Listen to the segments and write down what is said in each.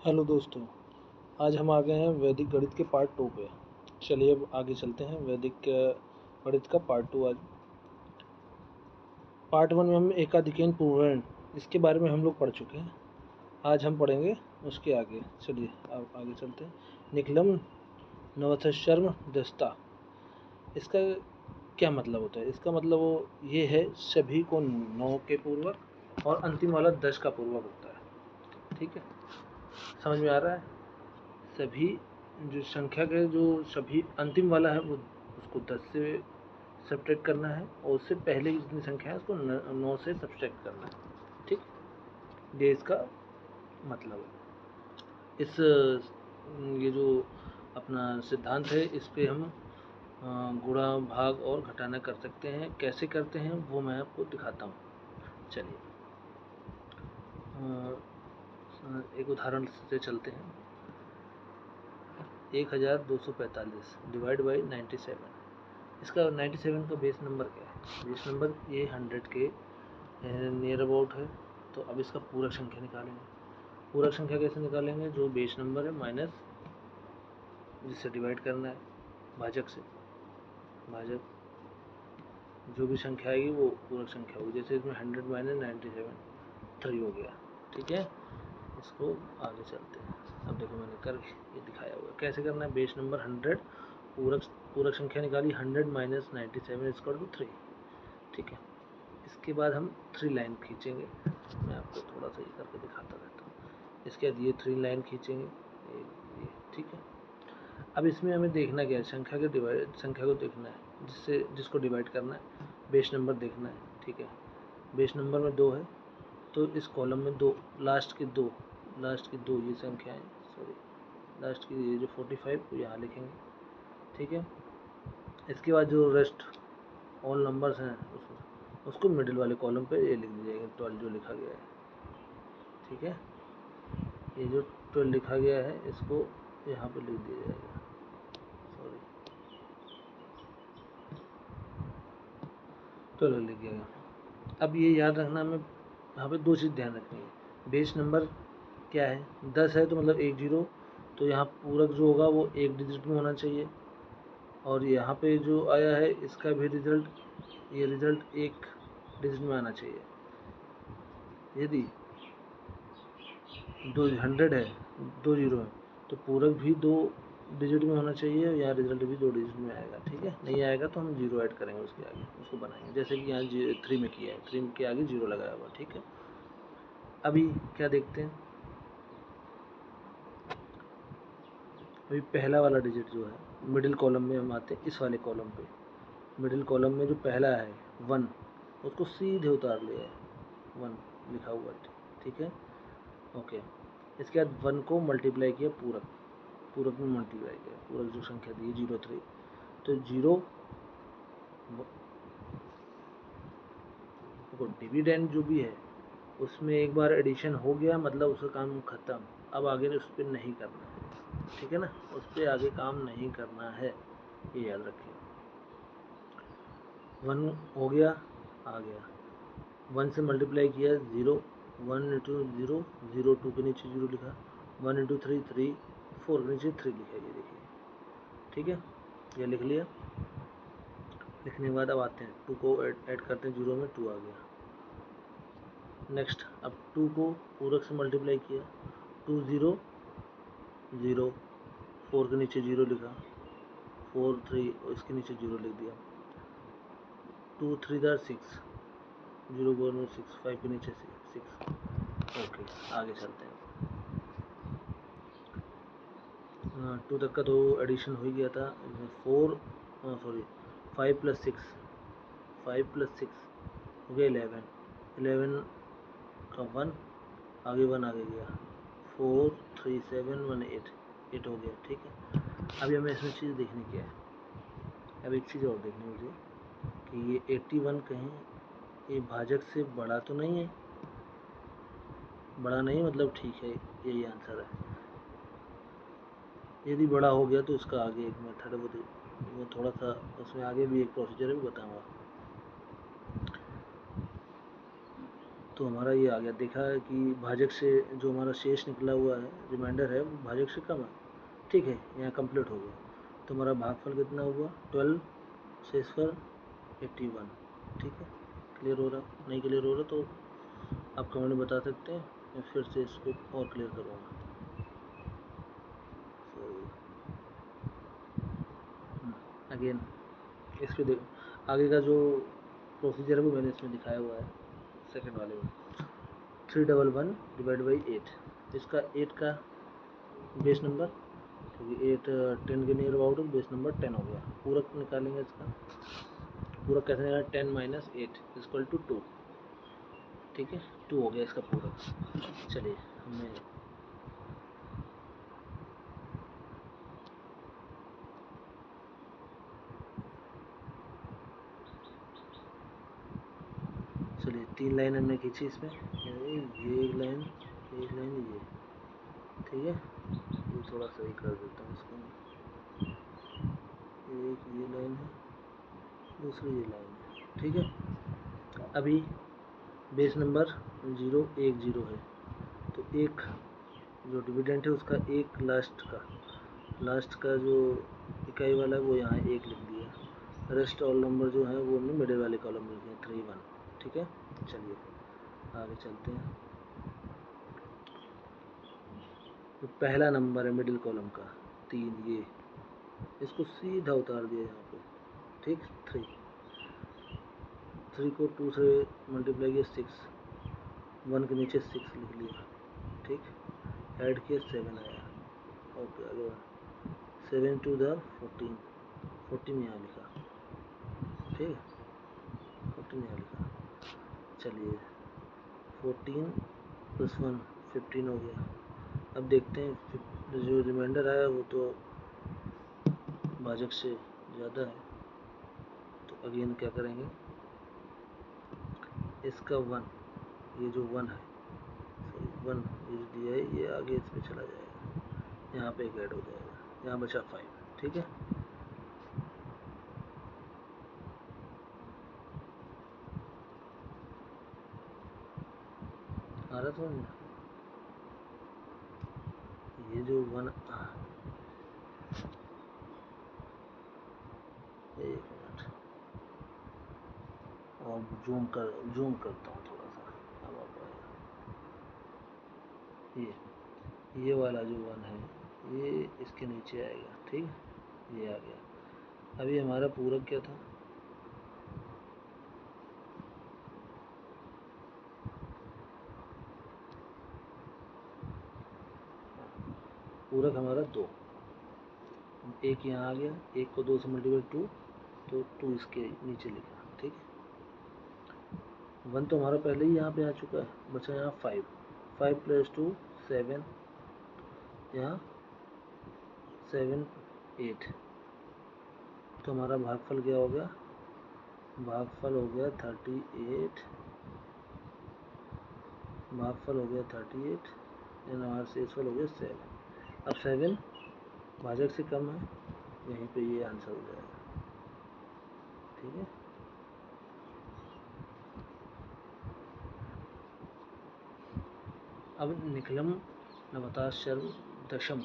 Hello दोस्तों, आज हम आ गए हैं वैदिक गणित के पार्ट 2 पे। चलिए अब आगे चलते हैं। वैदिक गणित का पार्ट 2। आज पार्ट 1 में हम एकाधिकैन पूर्ण इसके बारे में हम लोग पढ़ चुके हैं। आज हम पढ़ेंगे उसके आगे। चलिए अब आगे चलते हैं। निखिलम नवथश्चर्म दस्ता, इसका क्या मतलब होता है? इसका मतलब वो ये है, सभी को 9 के पूर्वक और अंतिम वाला 10 का पूर्वक होता है। ठीक है, समझ में आ रहा है? सभी जो संख्या के जो सभी अंतिम वाला है वो उसको 10 से सब्ट्रैक्ट करना है, और उससे पहले की जितनी संख्या है उसको 9 से सब्ट्रैक्ट करना है। ठीक, ये इसका मतलब है। ये जो अपना सिद्धांत है, इस पे हम गुणा भाग और घटाना कर सकते हैं। कैसे करते हैं वो मैं आपको दिखाता हूँ। चलिए एक उदाहरण से चलते हैं। 1245 डिवाइड बाई 97। इसका 97 का बेस नंबर क्या है? बेस नंबर ये 100 के नियर अबाउट है। तो अब इसका पूरक संख्या निकालेंगे। पूरक संख्या कैसे निकालेंगे? जो बेस नंबर है माइनस जिससे डिवाइड करना है, भाजक से। भाजक जो भी संख्या आएगी वो पूरक संख्या होगी। जैसे इसमें 100 माइनस 97 3 हो गया। ठीक है, इसको आगे चलते हैं। अब देखो मैंने कर ये दिखाया हुआ है कैसे करना है। बेस नंबर 100, पूरक संख्या निकाली 100 माइनस 97 इक्वल टू 3। ठीक है, इसके बाद हम 3 लाइन खींचेंगे। मैं आपको थोड़ा सा ये करके दिखाता रहता हूँ। इसके बाद ये 3 लाइन खींचेंगे, ये। ठीक है, अब इसमें हमें देखना क्या है? संख्या को देखना है, जिसको डिवाइड करना है। बेस नंबर देखना है। ठीक है, बेस नंबर में 2 है, तो इस कॉलम में 2, लास्ट की दो ये संख्या है। सॉरी, लास्ट की ये जो 45 को यहाँ लिखेंगे। ठीक है, इसके बाद जो रेस्ट ऑल नंबर्स हैं उसको मिडिल वाले कॉलम पे ये लिख दीजिएगा, 12 जो लिखा गया है। ठीक है, ये जो 12 लिखा गया है इसको यहाँ पे लिख दिया जाएगा। सॉरी, 12 लिख दिया। अब ये याद रखना, हमें यहाँ पे 2 चीज़ ध्यान रखनी है। बेस नंबर क्या है? 10 है, तो मतलब 1 0, तो यहाँ पूरक जो होगा वो 1 डिजिट में होना चाहिए। और यहाँ पे जो आया है इसका भी ये रिजल्ट 1 डिजिट में आना चाहिए। यदि 100 है, 2 0 है, तो पूरक भी 2 डिजिट में होना चाहिए, यहाँ रिजल्ट भी 2 डिजिट में आएगा। ठीक है, नहीं आएगा तो हम 0 ऐड करेंगे उसके आगे, उसको बनाएंगे। जैसे कि यहाँ 3 में किया है, 3 के आगे 0 लगाया हुआ। ठीक है, अभी क्या देखते हैं? अभी पहला वाला डिजिट जो है मिडिल कॉलम में हम आते हैं, इस वाले कॉलम पे। मिडिल कॉलम में जो पहला है 1, उसको सीधे उतार लिया है, 1 लिखा हुआ है। ठीक है, ओके। इसके बाद 1 को मल्टीप्लाई किया पूरक में मल्टीप्लाई किया, पूरक जो संख्या दी 03, तो 0 डिविडेंड जो भी है उसमें एक बार एडिशन हो गया, मतलब उसका काम खत्म। अब आगे उस पर नहीं करना है। ठीक है ना, उस पर आगे काम नहीं करना है, ये याद रखिए। 1 हो गया, आ गया। 1 से मल्टीप्लाई किया 0, 1 इंटू 0 0, 2 के नीचे 0 लिखा, 1 इंटू 3 3, 4 के नीचे 3 लिखा, ये देखिए। ठीक है, ये लिख लिया। लिखने के बाद अब आते हैं 2 को ऐड करते हैं, 0 में 2 आ गया। नेक्स्ट, अब 2 को पूरक से मल्टीप्लाई किया, 2 0 0, 4 के नीचे 0 लिखा, 4 3 और इसके नीचे 0 लिख दिया। 2 3 6, 0 4 में 6, 5 के नीचे 6। ओके, आगे चलते हैं। 2 तक का तो एडिशन हो ही गया था। 5 प्लस 6 हो गया 11 का 1 आगे 1 आगे गया, 4 3 7 1 8 हो गया। ठीक है, अभी हमें इसमें चीज़ देखनी क्या है? अब एक चीज़ और देखनी है मुझे कि ये 81 कहीं ये भाजक से बड़ा तो नहीं है? बड़ा नहीं मतलब ठीक है, यही आंसर है। यदि बड़ा हो गया तो उसका आगे एक मेथड है, वो थोड़ा सा उसमें आगे भी एक प्रोसीजर है, वो बताऊँगा। तो हमारा ये आ गया। देखा है कि भाजक से जो हमारा शेष निकला हुआ है, रिमाइंडर है, वो भाजक से कम है। ठीक है, यहाँ कंप्लीट हो गया। तो हमारा भागफल कितना हुआ 12 शेष पर 81। ठीक है, क्लियर हो रहा? नहीं क्लियर हो रहा तो आप कमेंट में बता सकते हैं, मैं फिर से इसको और क्लियर करूँगा। अगेन इस पर देखो, आगे का जो प्रोसीजर है वो मैंने इसमें दिखाया हुआ है सेकंड वाले में। 311 डिवाइड बाई 8, इसका 8 का बेस नंबर, क्योंकि 8 10 के नियर अबाउट है, बेस नंबर 10 हो गया। पूरक निकालेंगे इसका। पूरक कैसे निकालेंगे? 10 माइनस 8 इक्वल टू 2। ठीक है, 2 हो गया इसका पूरक। चलिए हमने चलिए 3 लाइन हमने खींची इसमें, ये एक लाइन, ये ठीक है। ये थोड़ा सही कर देता हूँ इसको, एक ये लाइन है, दूसरी ये लाइन है। ठीक है, अभी बेस नंबर 0 1 0 है, तो एक जो डिविडेंट है उसका एक लास्ट का जो इकाई वाला है वो यहाँ एक लिख दिया। रेस्ट ऑल नंबर जो है वो हमने मिडिल वाले कॉलम में लिखे 3 1। ठीक है, चलिए आगे चलते हैं। तो पहला नंबर है मिडिल कॉलम का 3, ये इसको सीधा उतार दिया यहाँ पे। ठीक, 3 को 2 से मल्टीप्लाई किया 6, 1 के नीचे 6 लिख लिया। ठीक, ऐड किया 7 आया। ओके, आगे 7 टू द 14 यहाँ लिखा। ठीक है, 14 यहाँ लिखा। चलिए 14 प्लस 1 15 हो गया। अब देखते हैं जो रिमाइंडर आया वो तो भाजक से ज़्यादा है, तो अगेन क्या करेंगे, इसका 1, ये जो 1 है, सॉरी 1 ये जो दिया है ये आगे इस पर चला जाएगा, यहाँ पे एक ऐड हो जाएगा, यहाँ बचा 5। ठीक है, आ रहा था ये जो 1, एक मिनट और जूम करता हूँ थोड़ा सा, अब आ पाएगा। ये वाला जो 1 है ये इसके नीचे आएगा। ठीक है, ये आ गया। अभी हमारा पूरक क्या था, पूरक हमारा 2, एक यहाँ आ गया, एक को 2 से मल्टीप्लाई 2, तो 2 इसके नीचे लिखा। ठीक है, 1 तो हमारा पहले ही यहाँ पे आ चुका है, बचा यहाँ 5 प्लस 2 7, यहाँ 7 8, तो हमारा भागफल क्या हो गया, भागफल हो गया 38, भागफल हो गया 38 एंड हमारा शेषफल हो गया 7। अब 7 भाजक से कम है, यहीं पे ये आंसर हो जाएगा। ठीक है, अब निकलम नवताश्चर्य दशम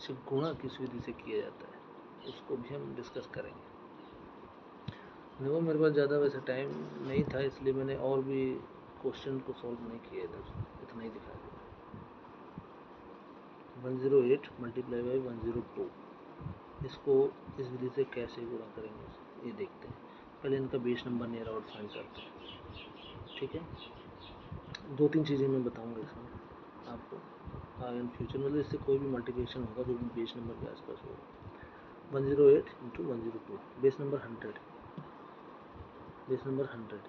से गुणा किस विधि से किया जाता है, उसको भी हम डिस्कस करेंगे। देखो मेरे पास ज़्यादा वैसे टाइम नहीं था, इसलिए मैंने और भी क्वेश्चन को सॉल्व नहीं किया, इधर इतना ही दिखा दिया। 108 मल्टीप्लाई बाई 102, इसको इस विधि से कैसे गुणा करेंगे ये देखते हैं। पहले इनका base number near out find करते हैं। ठीक है, 2-3 चीज़ें मैं बताऊंगा इसमें आपको, इन फ्यूचर मतलब इससे कोई भी मल्टीप्लिकेशन होगा जो भी बेस नंबर के आसपास होगा। 108 into 102, base number 100, base number 100।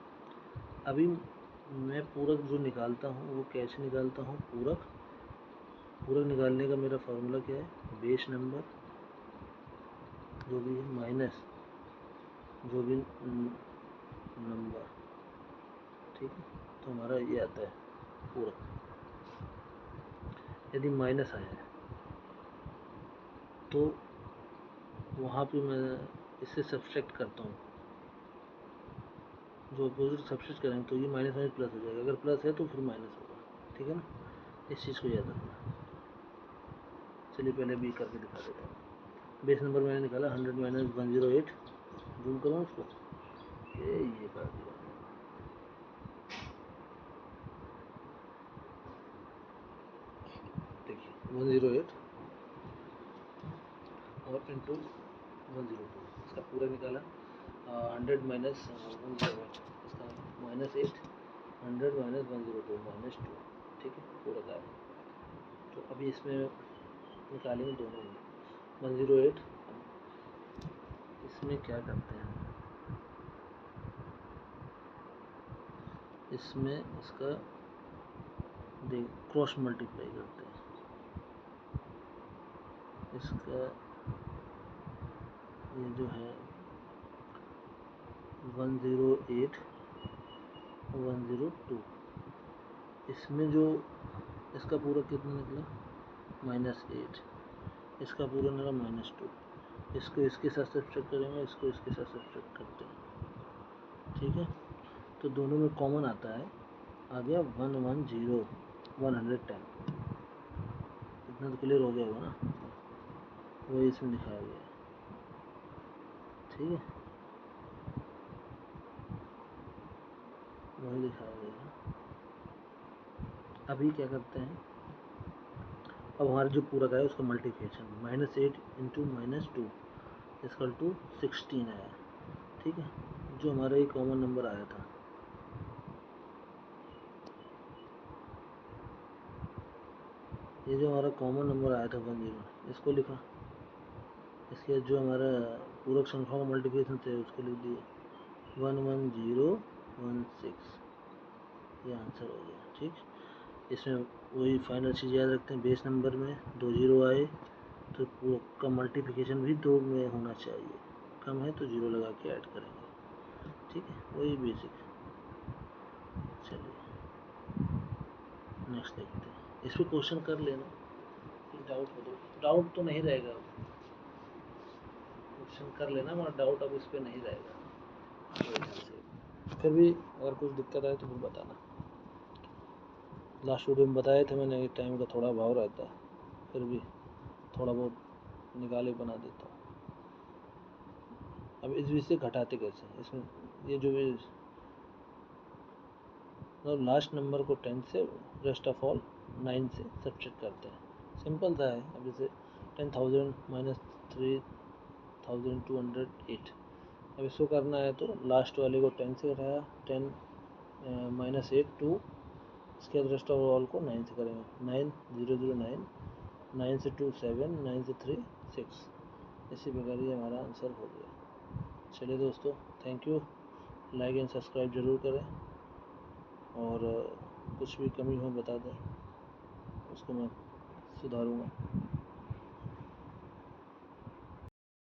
अभी मैं पूरक जो निकालता हूँ वो कैसे निकालता हूँ, पूरक निकालने का मेरा फार्मूला क्या है, बेस नंबर जो भी है माइनस जो भी नंबर। ठीक है, तो हमारा ये आता है पूरक। यदि माइनस आया है तो वहाँ पे मैं इससे सब्सट्रैक्ट करता हूँ, जो अपोजिट सब्सिट्यूट करेंगे तो ये माइनस माइनस प्लस हो जाएगा, अगर प्लस है तो फिर माइनस होगा, ठीक है ना, इस चीज़ को याद रखना। चलिए पहले बी करके दिखा देता हूँ। बेस नंबर मैंने निकाला 100 माइनस 108, जूम करूँ उसको, ये कर दिया। देखिए 108 और इंटू 102, इसका पूरा निकाला। 100 माइनस 108, इसका -8, 100 माइनस 102 -2, ठीक है, पूरा गायब। तो अभी इसमें निकालेंगे दोनों में 108। इसमें क्या करते हैं, इसमें इसका देख क्रॉस मल्टीप्लाई करते हैं, इसका ये जो है 108 102, इसमें जो इसका पूरा कितना निकला -8, इसका पूरा निकला -2, इसको इसके साथ सब्ट्रैक्ट करेंगे, इसको इसके साथ सब्ट्रैक्ट करते हैं, ठीक है। तो दोनों में कॉमन आता है, आ गया 110 110, इतना तो क्लियर हो गया होगा ना, वही इसमें दिखाया गया है, ठीक है, वही दिखाया गया है। अभी क्या करते हैं, अब हमारा जो पूरा का है उसका मल्टीप्लिकेशन -8 इंटू -2 इसकल टू 16 आया, ठीक है, जो हमारा ये कॉमन नंबर आया था, ये जो हमारा कॉमन नंबर आया था 10, इसको लिखा, इसके जो हमारा पूरक संख्याओं का मल्टीप्लिकेशन थे उसको लिख दिए 11016, ये आंसर हो गया, ठीक। इसमें वही फाइनल चीज़ याद रखते हैं, बेस नंबर में 2 जीरो आए तो पूरक का मल्टीप्लिकेशन भी 2 में होना चाहिए, कम है तो 0 लगा के ऐड करेंगे, ठीक है, वही बेसिक। चलिए नेक्स्ट देखते हैं, इस पर क्वेश्चन कर लेना, डाउट हो तो, डाउट तो नहीं रहेगा, क्वेश्चन कर लेना मगर डाउट अब इस पर नहीं रहेगा, फिर भी अगर कुछ दिक्कत आए तो फिर बताना। लास्ट वीडियो में बताए थे मैंने, टाइम का थोड़ा अभाव रहता है, फिर भी थोड़ा बहुत निकाले बना देता हूँ। अब इस बीच से घटाते कैसे, इसमें ये जो भी लास्ट नंबर को 10 से, रेस्ट ऑफ ऑल 9 से सब्ट्रैक्ट करते हैं, सिंपल सा है। अब जैसे 10,000 माइनस 3,208, अब इसको करना है तो लास्ट वाले को 10 से घटाया, 10 -8 2, इसके बाद रेस्ट ऑफ ऑल को 9 से करेंगे, 9 0 0 9, 9 से 2 7, 9 से 3 6, इसी प्रकार ये हमारा आंसर हो गया। चलिए दोस्तों, thank you, like and subscribe ज़रूर करें, और कुछ भी कमी हो बता दें, उसको मैं सुधारूँगा।